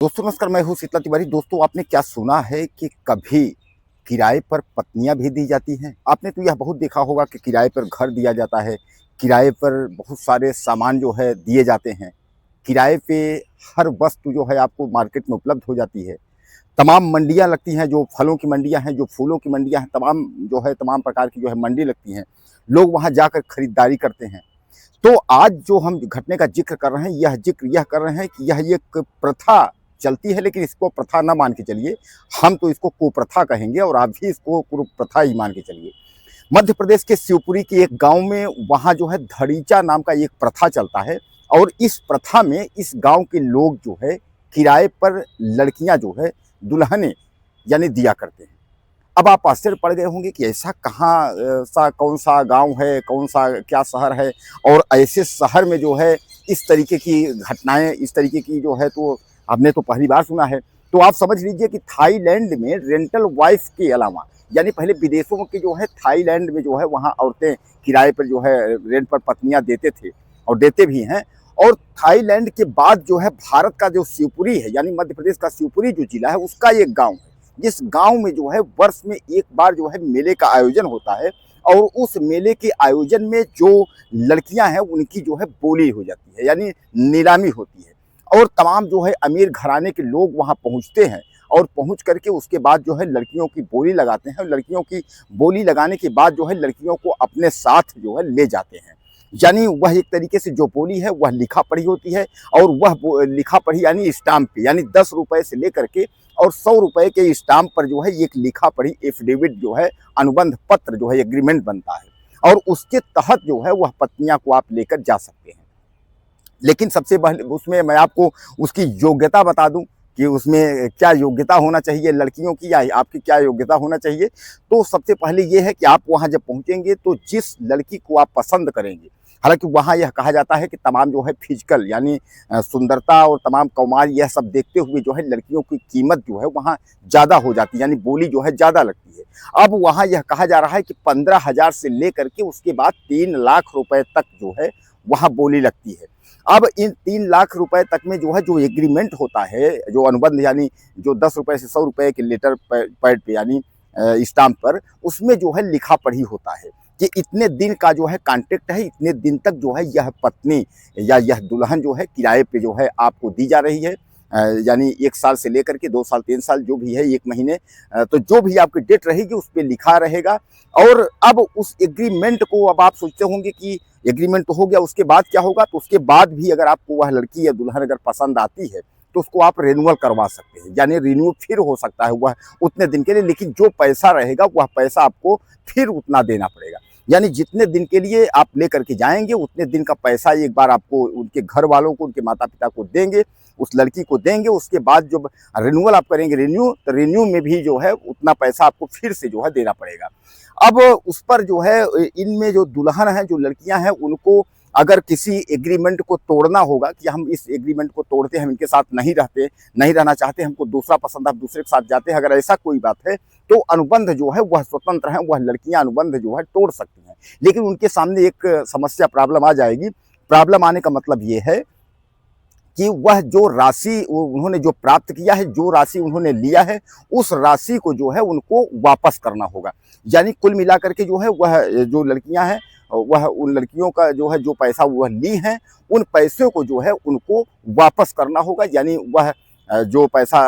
दोस्तों नमस्कार, मैं हूँ शीतला तिवारी। दोस्तों आपने क्या सुना है कि कभी किराए पर पत्नियां भी दी जाती हैं? आपने तो यह बहुत देखा होगा कि किराए पर घर दिया जाता है, किराए पर बहुत सारे सामान जो है दिए जाते हैं, किराए पे हर वस्तु जो है आपको मार्केट में उपलब्ध हो जाती है। तमाम मंडियाँ लगती हैं, जो फलों की मंडियाँ हैं, जो फूलों की मंडियाँ हैं, तमाम जो है तमाम प्रकार की जो है मंडी लगती हैं। लोग वहाँ जाकर खरीदारी करते हैं। तो आज जो हम घटने का ज़िक्र कर रहे हैं, यह ज़िक्र यह कर रहे हैं कि यह एक प्रथा चलती है, लेकिन इसको प्रथा ना मान के चलिए, हम तो इसको कुप्रथा कहेंगे और आप भी इसको कुप्रथा ही मान के चलिए। मध्य प्रदेश के शिवपुरी के एक गाँव में वहाँ जो है धड़ीचा नाम का एक प्रथा चलता है और इस प्रथा में इस गाँव के लोग जो है किराए पर लड़कियाँ जो है दुल्हनें यानी दिया करते हैं। अब आप आश्चर्य पड़ गए होंगे कि ऐसा कहाँ सा कौन सा गांव है, कौन सा क्या शहर है और ऐसे शहर में जो है इस तरीके की घटनाएं, इस तरीके की जो है तो हमने तो पहली बार सुना है। तो आप समझ लीजिए कि थाईलैंड में रेंटल वाइफ के अलावा यानी पहले विदेशों की जो है थाईलैंड में जो है वहाँ औरतें किराए पर जो है रेंट पर पत्नियाँ देते थे और देते भी हैं। और थाईलैंड के बाद जो है भारत का जो शिवपुरी है यानी मध्य प्रदेश का शिवपुरी जो जिला है उसका एक गाँव है, जिस गांव में जो है वर्ष में एक बार जो है मेले का आयोजन होता है और उस मेले के आयोजन में जो लड़कियां हैं उनकी जो है बोली हो जाती है यानी नीलामी होती है और तमाम जो है अमीर घराने के लोग वहां पहुंचते हैं और पहुंच करके उसके बाद जो है लड़कियों की बोली लगाते हैं और लड़कियों की बोली लगाने के बाद जो है लड़कियों को अपने साथ जो है ले जाते हैं। यानी वह एक तरीके से जो बोली है वह लिखा पढ़ी होती है और वह लिखा पढ़ी यानी स्टाम्प पे यानी 10 रुपए से लेकर के और 100 रुपए के स्टाम्प पर जो है एक लिखा पढ़ी एफिडेविट जो है अनुबंध पत्र जो है एग्रीमेंट बनता है और उसके तहत जो है वह पत्नियां को आप लेकर जा सकते हैं। लेकिन सबसे पहले उसमें मैं आपको उसकी योग्यता बता दूं कि उसमें क्या योग्यता होना चाहिए लड़कियों की या आपकी क्या योग्यता होना चाहिए। तो सबसे पहले ये है कि आप वहाँ जब पहुँचेंगे तो जिस लड़की को आप पसंद करेंगे, हालांकि वहाँ यह कहा जाता है कि तमाम जो है फिजिकल यानी सुंदरता और तमाम कौमार यह सब देखते हुए जो है लड़कियों की कीमत जो है वहाँ ज़्यादा हो जाती है यानी बोली जो है ज़्यादा लगती है। अब वहाँ यह कहा जा रहा है कि 15,000 से लेकर के उसके बाद 3 लाख रुपए तक जो है वहाँ बोली लगती है। अब इन 3 लाख रुपए तक में जो है जो एग्रीमेंट होता है, जो अनुबंध यानी जो 10 रुपए से 100 रुपए के लेटर पैड पे यानी स्टाम्प पर उसमें जो है लिखा पढ़ी होता है कि इतने दिन का जो है कॉन्ट्रैक्ट है, इतने दिन तक जो है यह पत्नी या यह दुल्हन जो है किराए पे जो है आपको दी जा रही है। यानी 1 साल से लेकर के 2 साल 3 साल जो भी है 1 महीने, तो जो भी आपकी डेट रहेगी उस पे लिखा रहेगा। और अब उस एग्रीमेंट को अब आप सोचते होंगे कि एग्रीमेंट तो हो गया, उसके बाद क्या होगा? तो उसके बाद भी अगर आपको वह लड़की या दुल्हन अगर पसंद आती है तो उसको आप रिन्यूअल करवा सकते हैं यानी रिन्यू फिर हो सकता है वह उतने दिन के लिए, लेकिन जो पैसा रहेगा वह पैसा आपको फिर उतना देना पड़ेगा। यानी जितने दिन के लिए आप लेकर के जाएंगे उतने दिन का पैसा एक बार आपको उनके घर वालों को, उनके माता पिता को देंगे, उस लड़की को देंगे। उसके बाद जब रिन्यूअल आप करेंगे रिन्यू, तो रिन्यू में भी जो है उतना पैसा आपको फिर से जो है देना पड़ेगा। अब उस पर जो है इनमें जो दुल्हन है, जो लड़कियां हैं, उनको अगर किसी एग्रीमेंट को तोड़ना होगा कि हम इस एग्रीमेंट को तोड़ते हैं, हम इनके साथ नहीं रहते, नहीं रहना चाहते, हमको दूसरा पसंद, आप दूसरे के साथ जाते हैं, अगर ऐसा कोई बात है तो अनुबंध जो है वह स्वतंत्र है, वह लड़कियां अनुबंध जो है तोड़ सकती हैं। लेकिन उनके सामने एक समस्या, प्रॉब्लम आ जाएगी। प्रॉब्लम आने का मतलब ये है कि वह जो राशि उन्होंने जो प्राप्त किया है, जो राशि उन्होंने लिया है, उस राशि को जो है उनको वापस करना होगा। यानी कुल मिलाकर के जो है वह जो लड़कियां हैं वह उन लड़कियों का जो है जो पैसा वह ली हैं उन पैसों को जो है उनको वापस करना होगा। यानी वह जो पैसा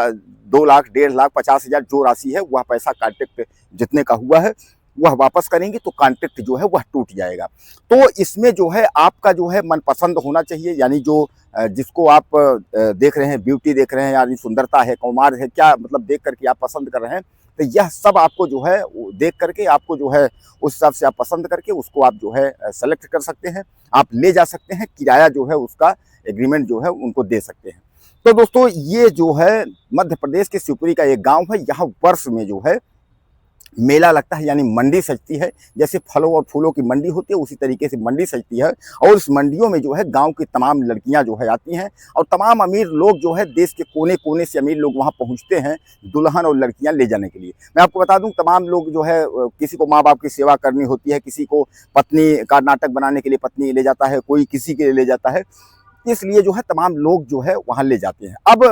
2 लाख, 1.5 लाख, 50,000 जो राशि है वह पैसा कॉन्ट्रैक्ट जितने का हुआ है वह वापस करेंगे तो कॉन्ट्रैक्ट जो है वह टूट जाएगा। तो इसमें जो है आपका जो है मनपसंद होना चाहिए, यानी जो जिसको आप देख रहे हैं, ब्यूटी देख रहे हैं, यानी सुंदरता है, कौमार है, क्या मतलब देख करके आप पसंद कर रहे हैं, तो यह सब आपको जो है देख करके आपको जो है उस हिसाब से आप पसंद करके उसको आप जो है सेलेक्ट कर सकते हैं, आप ले जा सकते हैं, किराया जो है उसका एग्रीमेंट जो है उनको दे सकते हैं। तो दोस्तों ये जो है मध्य प्रदेश के शिवपुरी का एक गाँव है, यहाँ वर्ष में जो है मेला लगता है यानी मंडी सजती है। जैसे फलों और फूलों की मंडी होती है उसी तरीके से मंडी सजती है और इस मंडियों में जो है गांव की तमाम लड़कियां जो है आती हैं और तमाम अमीर लोग जो है देश के कोने कोने से अमीर लोग वहां पहुंचते हैं दुल्हन और लड़कियां ले जाने के लिए। मैं आपको बता दूं तमाम लोग जो है किसी को माँ बाप की सेवा करनी होती है, किसी को पत्नी का नाटक बनाने के लिए पत्नी ले जाता है, कोई किसी के लिए ले जाता है, इसलिए जो है तमाम लोग जो है वहाँ ले जाते हैं। अब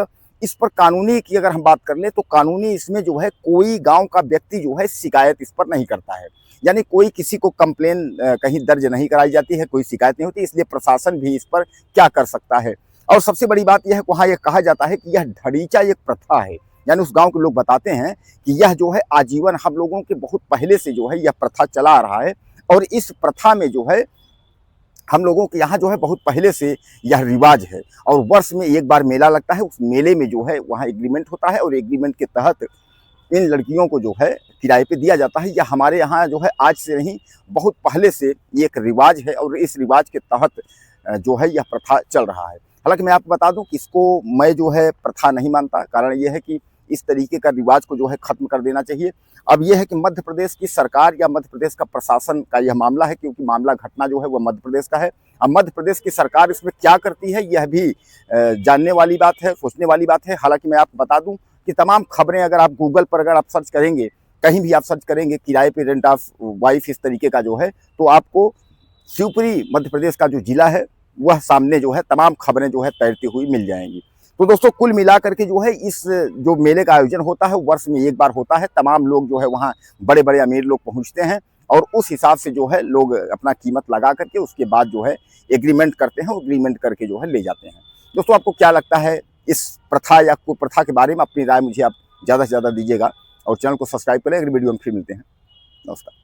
इस पर कानूनी की अगर हम बात कर लें तो कानूनी इसमें जो है कोई गांव का व्यक्ति जो है शिकायत इस पर नहीं करता है, यानी कोई किसी को कंप्लेन कहीं दर्ज नहीं कराई जाती है, कोई शिकायत नहीं होती, इसलिए प्रशासन भी इस पर क्या कर सकता है। और सबसे बड़ी बात यह है, वहाँ यह कहा जाता है कि यह ढड़ीचा एक प्रथा है, यानी उस गांव के लोग बताते हैं कि यह जो है आजीवन हम लोगों के बहुत पहले से जो है यह प्रथा चला आ रहा है, और इस प्रथा में जो है हम लोगों के यहाँ जो है बहुत पहले से यह रिवाज है, और वर्ष में एक बार मेला लगता है, उस मेले में जो है वहाँ एग्रीमेंट होता है, और एग्रीमेंट के तहत इन लड़कियों को जो है किराए पे दिया जाता है। यह हमारे यहाँ जो है आज से नहीं, बहुत पहले से ये एक रिवाज है, और इस रिवाज के तहत जो है यह प्रथा चल रहा है। हालांकि मैं आपको बता दूं कि इसको मैं जो है प्रथा नहीं मानता, कारण ये है कि इस तरीके का रिवाज को जो है खत्म कर देना चाहिए। अब यह है कि मध्य प्रदेश की सरकार या मध्य प्रदेश का प्रशासन का यह मामला है, क्योंकि मामला घटना जो है वह मध्य प्रदेश का है। अब मध्य प्रदेश की सरकार इसमें क्या करती है यह भी जानने वाली बात है, सोचने वाली बात है। हालांकि मैं आपको बता दूं कि तमाम खबरें अगर आप गूगल पर अगर आप सर्च करेंगे, कहीं भी आप सर्च करेंगे किराए पे रेंट ऑफ वाइफ इस तरीके का जो है, तो आपको शिवपुरी मध्य प्रदेश का जो जिला है वह सामने जो है तमाम खबरें जो है तैरती हुई मिल जाएंगी। तो दोस्तों कुल मिलाकर के जो है इस जो मेले का आयोजन होता है वर्ष में एक बार होता है, तमाम लोग जो है वहाँ बड़े बड़े अमीर लोग पहुँचते हैं, और उस हिसाब से जो है लोग अपना कीमत लगा करके उसके बाद जो है एग्रीमेंट करते हैं, एग्रीमेंट करके जो है ले जाते हैं। दोस्तों आपको क्या लगता है इस प्रथा या कुप्रथा के बारे में? अपनी राय मुझे आप ज़्यादा से ज़्यादा दीजिएगा, और चैनल को सब्सक्राइब करें। अगली वीडियो में फिर मिलते हैं। नमस्कार।